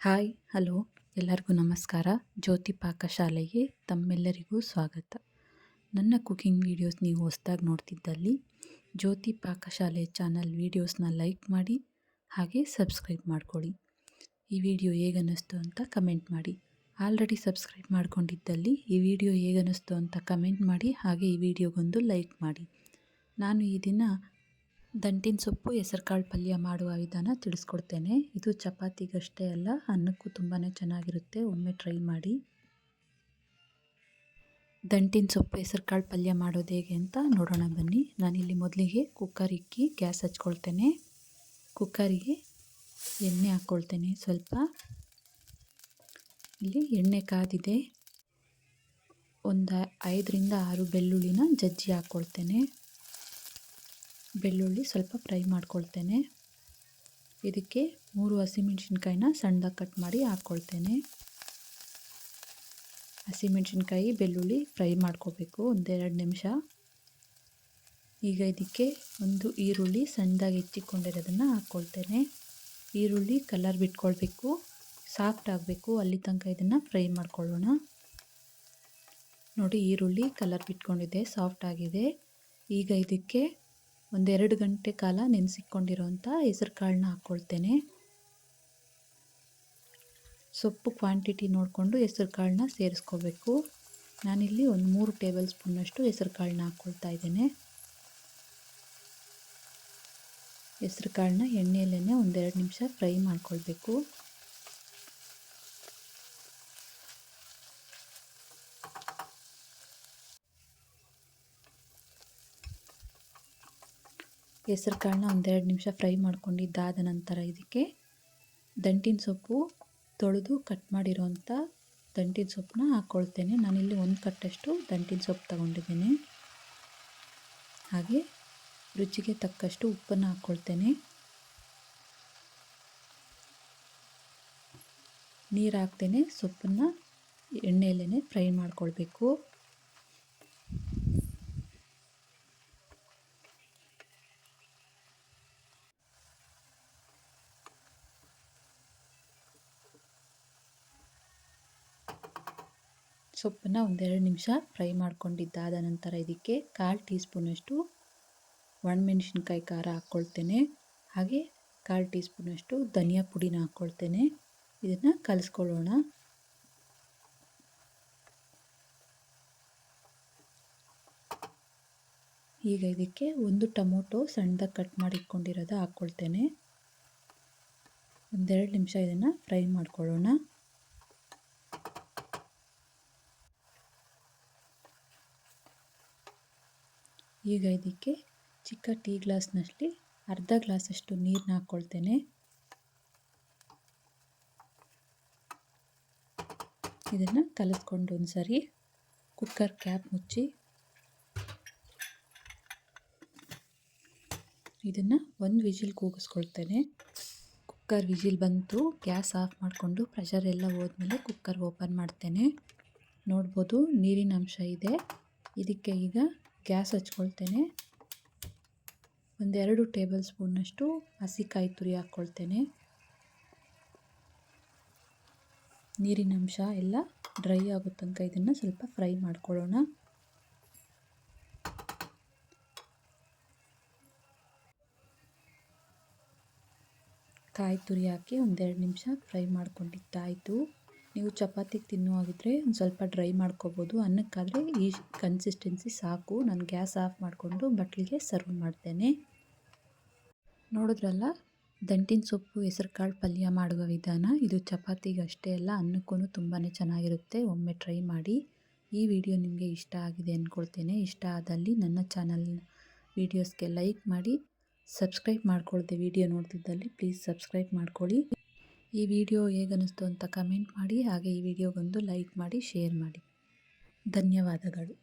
Hi hello ಎಲ್ಲರಿಗೂ ನಮಸ್ಕಾರ. ಜ್ಯೋತಿ ಪಾಕಶಾಲೆಗೆ ತಮ್ಮೆಲ್ಲರಿಗೂ ಸ್ವಾಗತ. ನನ್ನ ಕುಕಿಂಗ್ ವೀಡಿಯೋಸ್ ನೀವು ಹೊಸದಾಗಿ ನೋಡ್ತಿದ್ದಲ್ಲಿ ಜ್ಯೋತಿ ಪಾಕಶಾಲೆ ಚಾನಲ್ ವೀಡಿಯೋಸ್ನ ಲೈಕ್ ಮಾಡಿ ಹಾಗೆ ಸಬ್ಸ್ಕ್ರೈಬ್ ಮಾಡ್ಕೊಳ್ಳಿ. ಈ ವಿಡಿಯೋ ಹೇಗನ್ನಿಸ್ತು ಅಂತ ಕಮೆಂಟ್ ಮಾಡಿ. ಆಲ್ರೆಡಿ ಸಬ್ಸ್ಕ್ರೈಬ್ ಮಾಡ್ಕೊಂಡಿದ್ದಲ್ಲಿ ಈ ವಿಡಿಯೋ ಹೇಗನ್ನಿಸ್ತು ಅಂತ ಕಮೆಂಟ್ ಮಾಡಿ ಹಾಗೆ ಈ ವಿಡಿಯೋಗೊಂದು ಲೈಕ್ ಮಾಡಿ. ನಾನು ಈ ದಿನ ದಂಟಿನ ಸೊಪ್ಪು ಹೆಸರುಕಾಳು ಪಲ್ಯ ಮಾಡುವ ವಿಧಾನ ತಿಳಿಸ್ಕೊಡ್ತೇನೆ. ಇದು ಚಪಾತಿಗಷ್ಟೇ ಅಲ್ಲ, ಅನ್ನಕ್ಕೂ ತುಂಬಾ ಚೆನ್ನಾಗಿರುತ್ತೆ. ಒಮ್ಮೆ ಟ್ರೈ ಮಾಡಿ. ದಂಟಿನ ಸೊಪ್ಪು ಹೆಸರುಕಾಳು ಪಲ್ಯ ಮಾಡೋದು ಹೇಗೆ ಅಂತ ನೋಡೋಣ ಬನ್ನಿ. ನಾನಿಲ್ಲಿ ಮೊದಲಿಗೆ ಕುಕ್ಕರ್ ಇಕ್ಕಿ ಗ್ಯಾಸ್ ಹಚ್ಕೊಳ್ತೇನೆ. ಕುಕ್ಕರಿಗೆ ಎಣ್ಣೆ ಹಾಕ್ಕೊಳ್ತೇನೆ ಸ್ವಲ್ಪ. ಇಲ್ಲಿ ಎಣ್ಣೆ ಕಾದಿದೆ. ಒಂದು 5ರಿಂದ 6 ಬೆಳ್ಳುಳ್ಳಿನ ಜಜ್ಜಿ ಹಾಕ್ಕೊಳ್ತೇನೆ. ಬೆಳ್ಳುಳ್ಳಿ ಸ್ವಲ್ಪ ಫ್ರೈ ಮಾಡ್ಕೊಳ್ತೇನೆ. ಇದಕ್ಕೆ 3 ಹಸಿಮೆಣಸಿನ್ಕಾಯಿನ ಸಣ್ಣದಾಗಿ ಕಟ್ ಮಾಡಿ ಹಾಕ್ಕೊಳ್ತೇನೆ. ಹಸಿಮೆಣಸಿನ್ಕಾಯಿ ಬೆಳ್ಳುಳ್ಳಿ ಫ್ರೈ ಮಾಡ್ಕೋಬೇಕು 1-2 ನಿಮಿಷ. ಈಗ ಇದಕ್ಕೆ ಒಂದು ಈರುಳ್ಳಿ ಸಣ್ಣದಾಗಿ ಹೆಚ್ಚಿಕೊಂಡಿರೋದನ್ನು ಹಾಕ್ಕೊಳ್ತೇನೆ. ಈರುಳ್ಳಿ ಕಲರ್ ಬಿಟ್ಕೊಳ್ಬೇಕು, ಸಾಫ್ಟ್ ಆಗಬೇಕು, ಅಲ್ಲಿ ತನಕ ಇದನ್ನು ಫ್ರೈ ಮಾಡ್ಕೊಳ್ಳೋಣ. ನೋಡಿ, ಈರುಳ್ಳಿ ಕಲರ್ ಬಿಟ್ಕೊಂಡಿದೆ, ಸಾಫ್ಟ್ ಆಗಿದೆ. ಈಗ ಇದಕ್ಕೆ 1-2 ಗಂಟೆ ಕಾಲ ನೆನೆಸಿಕೊಂಡಿರೋಂಥ ಹೆಸರು ಕಾಳನ್ನ ಹಾಕ್ಕೊಳ್ತೇನೆ. ಸೊಪ್ಪು ಕ್ವಾಂಟಿಟಿ ನೋಡಿಕೊಂಡು ಹೆಸರು ಕಾಳನ್ನ ಸೇರಿಸ್ಕೋಬೇಕು. ನಾನಿಲ್ಲಿ ಒಂದು 3 ಟೇಬಲ್ ಸ್ಪೂನ್ನಷ್ಟು ಹೆಸರು ಕಾಳನ್ನ ಹಾಕ್ಕೊಳ್ತಾ ಇದ್ದೇನೆ. ಹೆಸರು ಕಾಳನ್ನ ಎಣ್ಣೆಯಲ್ಲೇ 1-2 ನಿಮಿಷ ಫ್ರೈ ಮಾಡ್ಕೊಳ್ಬೇಕು. ಹೆಸರು ಕಾಳನ್ನ 1-2 ನಿಮಿಷ ಫ್ರೈ ಮಾಡ್ಕೊಂಡಿದ್ದಾದ ನಂತರ ಇದಕ್ಕೆ ದಂಟಿನ ಸೊಪ್ಪು ತೊಳೆದು ಕಟ್ ಮಾಡಿರೋಂಥ ದಂಟಿನ ಸೊಪ್ಪನ್ನ ಹಾಕ್ಕೊಳ್ತೇನೆ. ನಾನಿಲ್ಲಿ 1 ಕಟ್ಟಷ್ಟು ದಂಟಿನ ಸೊಪ್ಪು ತಗೊಂಡಿದ್ದೇನೆ. ಹಾಗೆ ರುಚಿಗೆ ತಕ್ಕಷ್ಟು ಉಪ್ಪನ್ನು ಹಾಕ್ಕೊಳ್ತೇನೆ. ನೀರು ಹಾಕ್ತೇನೆ. ಸೊಪ್ಪನ್ನು ಎಣ್ಣೆಯಲ್ಲೇ ಫ್ರೈ ಮಾಡ್ಕೊಳ್ಬೇಕು. ಸೊಪ್ಪನ್ನು 1-2 ನಿಮಿಷ ಫ್ರೈ ಮಾಡ್ಕೊಂಡಿದ್ದಾದ ನಂತರ ಇದಕ್ಕೆ 1/4 ಟೀ ಸ್ಪೂನಷ್ಟು ಒಣಮೆಣಸಿನ್ಕಾಯಿ ಖಾರ ಹಾಕ್ಕೊಳ್ತೇನೆ. ಹಾಗೆ 1/4 ಟೀ ಸ್ಪೂನಷ್ಟು ಧನಿಯಾ ಪುಡಿನ ಹಾಕ್ಕೊಳ್ತೇನೆ. ಇದನ್ನು ಕಲಿಸ್ಕೊಳ್ಳೋಣ. ಈಗ ಇದಕ್ಕೆ 1 ಟೊಮೊಟೊ ಸಣ್ಣದಾಗಿ ಕಟ್ ಮಾಡಿ ಇಟ್ಕೊಂಡಿರೋದು ಹಾಕ್ಕೊಳ್ತೇನೆ. 1-2 ನಿಮಿಷ ಇದನ್ನು ಫ್ರೈ ಮಾಡ್ಕೊಳ್ಳೋಣ. ಈಗ ಇದಕ್ಕೆ ಚಿಕ್ಕ ಟೀ ಗ್ಲಾಸ್ನಲ್ಲಿ ಅರ್ಧ ಗ್ಲಾಸಷ್ಟು ನೀರನ್ನ ಹಾಕ್ಕೊಳ್ತೇನೆ. ಇದನ್ನು ಕಲಿಸ್ಕೊಂಡು ಒಂದು ಸರಿ ಕುಕ್ಕರ್ ಕ್ಯಾಪ್ ಮುಚ್ಚಿ ಇದನ್ನು 1 ವಿಜಿಲ್ ಕೂಗಿಸ್ಕೊಳ್ತೇನೆ. ಕುಕ್ಕರ್ ವಿಜಿಲ್ ಬಂತು. ಗ್ಯಾಸ್ ಆಫ್ ಮಾಡಿಕೊಂಡು ಪ್ರೆಷರ್ ಎಲ್ಲ ಹೋದ್ಮೇಲೆ ಕುಕ್ಕರ್ ಓಪನ್ ಮಾಡ್ತೇನೆ. ನೋಡ್ಬೋದು ನೀರಿನ ಅಂಶ ಇದೆ. ಇದಕ್ಕೆ ಈಗ ಗ್ಯಾಸ್ ಹಚ್ಕೊಳ್ತೇನೆ. 1-2 ಟೇಬಲ್ ಸ್ಪೂನ್ನಷ್ಟು ಹಸಿಕಾಯಿ ತುರಿ ಹಾಕ್ಕೊಳ್ತೇನೆ. ನೀರಿನ ಅಂಶ ಎಲ್ಲ ಡ್ರೈ ಆಗೋ ತನಕ ಇದನ್ನು ಸ್ವಲ್ಪ ಫ್ರೈ ಮಾಡ್ಕೊಳ್ಳೋಣ. ಕಾಯಿ ತುರಿ ಹಾಕಿ 1-2 ನಿಮಿಷ ಫ್ರೈ ಮಾಡ್ಕೊಂಡಿದ್ದಾಯಿತು. ನೀವು ಚಪಾತಿಗೆ ತಿನ್ನುವಾಗಿದ್ದರೆ ಒಂದು ಸ್ವಲ್ಪ ಡ್ರೈ ಮಾಡ್ಕೋಬೋದು. ಅನ್ನಕ್ಕಾದರೆ ಈ ಕನ್ಸಿಸ್ಟೆನ್ಸಿ ಸಾಕು. ನಾನು ಗ್ಯಾಸ್ ಆಫ್ ಮಾಡಿಕೊಂಡು ಬಟ್ಲಿಗೆ ಸರ್ವ್ ಮಾಡ್ತೇನೆ. ನೋಡಿದ್ರಲ್ಲ, ದಂಟಿನ ಸೊಪ್ಪು ಹೆಸರುಕಾಳು ಪಲ್ಯ ಮಾಡುವ ವಿಧಾನ. ಇದು ಚಪಾತಿಗೆ ಅಷ್ಟೇ ಅಲ್ಲ, ಅನ್ನಕ್ಕೂ ತುಂಬಾ ಚೆನ್ನಾಗಿರುತ್ತೆ. ಒಮ್ಮೆ ಟ್ರೈ ಮಾಡಿ. ಈ ವಿಡಿಯೋ ನಿಮಗೆ ಇಷ್ಟ ಆಗಿದೆ ಅಂದ್ಕೊಳ್ತೇನೆ. ಇಷ್ಟ ಆದಲ್ಲಿ ನನ್ನ ಚಾನಲ್ ವೀಡಿಯೋಸ್ಗೆ ಲೈಕ್ ಮಾಡಿ. ಸಬ್ಸ್ಕ್ರೈಬ್ ಮಾಡ್ಕೊಳ್ದೆ ವಿಡಿಯೋ ನೋಡ್ತಿದ್ದಲ್ಲಿ ಪ್ಲೀಸ್ ಸಬ್ಸ್ಕ್ರೈಬ್ ಮಾಡ್ಕೊಳ್ಳಿ. ಈ ವಿಡಿಯೋ ಹೇಗನ್ನಿಸ್ತು ಅಂತ ಕಮೆಂಟ್ ಮಾಡಿ. ಹಾಗೆ ಈ ವಿಡಿಯೋಗೊಂದು ಲೈಕ್ ಮಾಡಿ, ಶೇರ್ ಮಾಡಿ. ಧನ್ಯವಾದಗಳು.